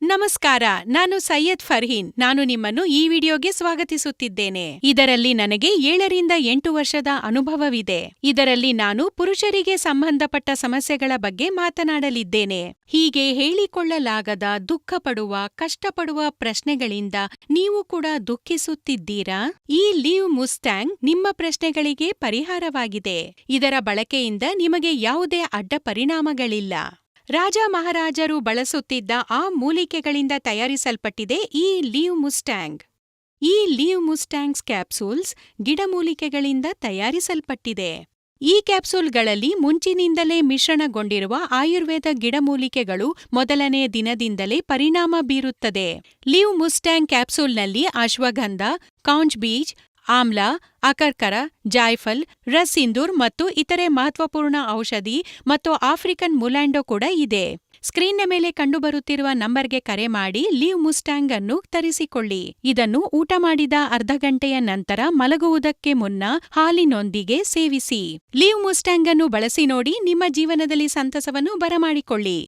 ನಮಸ್ಕಾರ, ನಾನು ಸೈಯದ್ ಫರ್ಹೀನ್. ನಾನು ನಿಮ್ಮನ್ನು ಈ ವಿಡಿಯೋಗೆ ಸ್ವಾಗತಿಸುತ್ತಿದ್ದೇನೆ. ಇದರಲ್ಲಿ ನನಗೆ 7ರಿಂದ 8 ವರ್ಷದ ಅನುಭವವಿದೆ. ಇದರಲ್ಲಿ ನಾನು ಪುರುಷರಿಗೆ ಸಂಬಂಧಪಟ್ಟ ಸಮಸ್ಯೆಗಳ ಬಗ್ಗೆ ಮಾತನಾಡಲಿದ್ದೇನೆ. ಹೀಗೆ ಹೇಳಿಕೊಳ್ಳಲಾಗದ, ದುಃಖಪಡುವ, ಕಷ್ಟಪಡುವ ಪ್ರಶ್ನೆಗಳಿಂದ ನೀವು ಕೂಡ ದುಃಖಿಸುತ್ತಿದ್ದೀರಾ? ಈ ಲೀವ್ ಮುಸ್ಟ್ಯಾಂಗ್ ನಿಮ್ಮ ಪ್ರಶ್ನೆಗಳಿಗೆ ಪರಿಹಾರವಾಗಿದೆ. ಇದರ ಬಳಕೆಯಿಂದ ನಿಮಗೆ ಯಾವುದೇ ಅಡ್ಡ ಪರಿಣಾಮಗಳಿಲ್ಲ. ರಾಜ ಮಹಾರಾಜರು ಬಳಸುತ್ತಿದ್ದ ಆ ಮೂಲಿಕೆಗಳಿಂದ ತಯಾರಿಸಲ್ಪಟ್ಟಿದೆ ಈ ಲೀವ್ ಮುಸ್ಟ್ಯಾಂಗ್. ಈ ಲೀವ್ ಮುಸ್ಟ್ಯಾಂಗ್ಸ್ ಕ್ಯಾಪ್ಸೂಲ್ಸ್ ಗಿಡಮೂಲಿಕೆಗಳಿಂದ ತಯಾರಿಸಲ್ಪಟ್ಟಿದೆ. ಈ ಕ್ಯಾಪ್ಸೂಲ್ಗಳಲ್ಲಿ ಮುಂಚಿನಿಂದಲೇ ಮಿಶ್ರಣಗೊಂಡಿರುವ ಆಯುರ್ವೇದ ಗಿಡಮೂಲಿಕೆಗಳು ಮೊದಲನೇ ದಿನದಿಂದಲೇ ಪರಿಣಾಮ ಬೀರುತ್ತದೆ. ಲೀವ್ ಮುಸ್ಟ್ಯಾಂಗ್ ಕ್ಯಾಪ್ಸೂಲ್ನಲ್ಲಿ ಅಶ್ವಗಂಧ, ಕೌಂಜ್ ಬೀಜ್, ಆಮ್ಲ, ಅಕರ್ಕರ, ಜಾಯ್ಫಲ್, ರಸ್ ಸಿಂಧೂರ್ ಮತ್ತು ಇತರೆ ಮಹತ್ವಪೂರ್ಣ ಔಷಧಿ ಮತ್ತು ಆಫ್ರಿಕನ್ ಮುಲ್ಯಾಂಡೋ ಕೂಡ ಇದೆ. ಸ್ಕ್ರೀನ್ನ ಮೇಲೆ ಕಂಡುಬರುತ್ತಿರುವ ನಂಬರ್ಗೆ ಕರೆ ಮಾಡಿ ಲೀವ್ ಮುಸ್ಟ್ಯಾಂಗ್ ಅನ್ನು ತರಿಸಿಕೊಳ್ಳಿ. ಇದನ್ನು ಊಟ ಮಾಡಿದ ಅರ್ಧ ಗಂಟೆಯ ನಂತರ ಮಲಗುವುದಕ್ಕೆ ಮುನ್ನ ಹಾಲಿನೊಂದಿಗೆ ಸೇವಿಸಿ. ಲೀವ್ ಮುಸ್ಟ್ಯಾಂಗ್ ಅನ್ನು ಬಳಸಿ ನೋಡಿ, ನಿಮ್ಮ ಜೀವನದಲ್ಲಿ ಸಂತಸವನ್ನು ಬರಮಾಡಿಕೊಳ್ಳಿ.